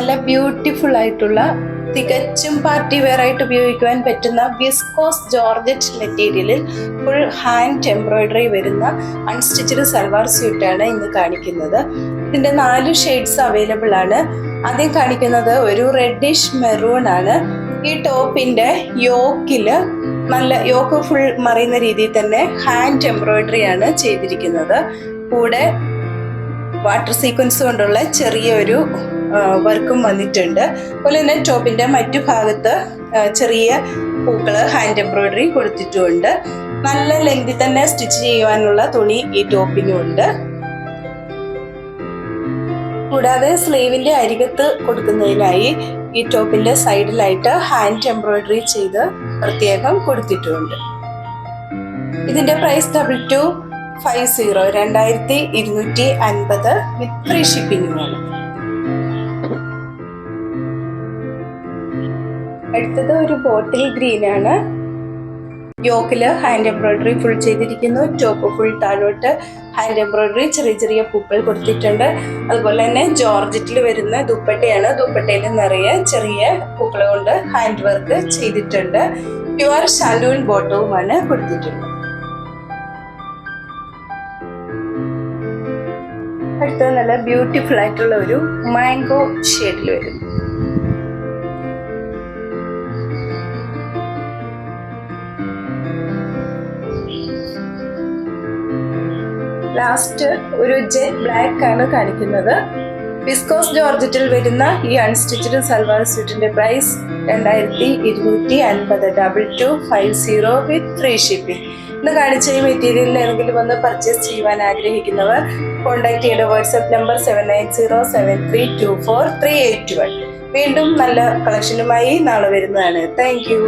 നല്ല ബ്യൂട്ടിഫുൾ ആയിട്ടുള്ള തികച്ചും പാർട്ടി വെയർ ആയിട്ട് ഉപയോഗിക്കുവാൻ പറ്റുന്ന വിസ്കോസ് ജോർജറ്റ് മെറ്റീരിയലിൽ ഫുൾ ഹാൻഡ് എംബ്രോയിഡറി വരുന്ന അൺസ്റ്റിച്ചഡ് സൽവാർ സ്യൂട്ടാണ് ഇന്ന് കാണിക്കുന്നത്. ഇതിൻ്റെ 4 ഷെയ്ഡ്സ് അവൈലബിൾ ആണ്. ആദ്യം കാണിക്കുന്നത് ഒരു റെഡിഷ് മെറൂൺ ആണ്. ഈ ടോപ്പിന്റെ യോക്കില് നല്ല യോക്ക് ഫുൾ മറിയുന്ന രീതിയിൽ തന്നെ ഹാൻഡ് എംബ്രോയിഡറി ആണ് ചെയ്തിരിക്കുന്നത്. കൂടെ വാട്ടർ സീക്വൻസ് കൊണ്ടുള്ള ചെറിയൊരു വർക്കും വന്നിട്ടുണ്ട്. അതുപോലെ തന്നെ ടോപ്പിന്റെ മറ്റു ഭാഗത്ത് ചെറിയ പൂക്കള് ഹാൻഡ് എംബ്രോയിഡറി കൊടുത്തിട്ടുമുണ്ട്. നല്ല ലെങ്തിൽ തന്നെ സ്റ്റിച്ച് ചെയ്യുവാനുള്ള തുണി ഈ ടോപ്പിനും ഉണ്ട്. കൂടാതെ സ്ലീവിന്റെ അരികത്ത് കൊടുക്കുന്നതിനായി ഈ ടോപ്പിന്റെ സൈഡിലായിട്ട് ഹാൻഡ് എംബ്രോയിഡറി ചെയ്ത് പ്രത്യേകം കൊടുത്തിട്ടുമുണ്ട്. ഇതിന്റെ പ്രൈസ് 2250 2250 വിത്ത് ഫ്രീ ഷിപ്പിംഗുമാണ്. അടുത്തത് ഒരു ബോട്ടിൽ ഗ്രീൻ ആണ്. യോക്കില് ഹാൻഡ് എംബ്രോയിഡറി ഫുൾ ചെയ്തിരിക്കുന്നു. ടോപ്പ് ഫുൾ താഴോട്ട് ഹാൻഡ് എംബ്രോയിഡറി ചെറിയ ചെറിയ പൂക്കൾ കൊടുത്തിട്ടുണ്ട്. അതുപോലെ തന്നെ ജോർജറ്റിൽ വരുന്ന ദുപ്പട്ടയാണ്. ദുപ്പട്ടയിൽ നിറയെ ചെറിയ പൂക്കൾ കൊണ്ട് ഹാൻഡ് വർക്ക് ചെയ്തിട്ടുണ്ട്. പ്യുവർ ഷാലൂൺ ബോട്ടവുമാണ് കൊടുത്തിട്ടുള്ളത്. അടുത്തത് നല്ല ബ്യൂട്ടിഫുൾ ആയിട്ടുള്ള ഒരു മാംഗോ ഷെയ്ഡിൽ വരുന്നു. ലാസ്റ്റ് ഒരു ജെറ്റ് ബ്ലാക്ക് ആണ് കാണിക്കുന്നത്. വിസ്കോസ് ജോർജറ്റിൽ വരുന്ന ഈ അൺസ്റ്റിച്ചഡ് സൽവാർ സ്യൂട്ടിന്റെ പ്രൈസ് 2250 2250 വിത്ത് ഫ്രീ ഷിപ്പിംഗ്. ഇന്ന് കാണിച്ച ഈ മെറ്റീരിയലിൽ ഏതെങ്കിലും ഒന്ന് പർച്ചേസ് ചെയ്യുവാൻ ആഗ്രഹിക്കുന്നവർ കോൺടാക്ട് ചെയ്യേണ്ട വാട്സ്ആപ്പ് നമ്പർ 7907324381. വീണ്ടും നല്ല കളക്ഷനുമായി നാളെ വരുന്നതാണ്. Thank you.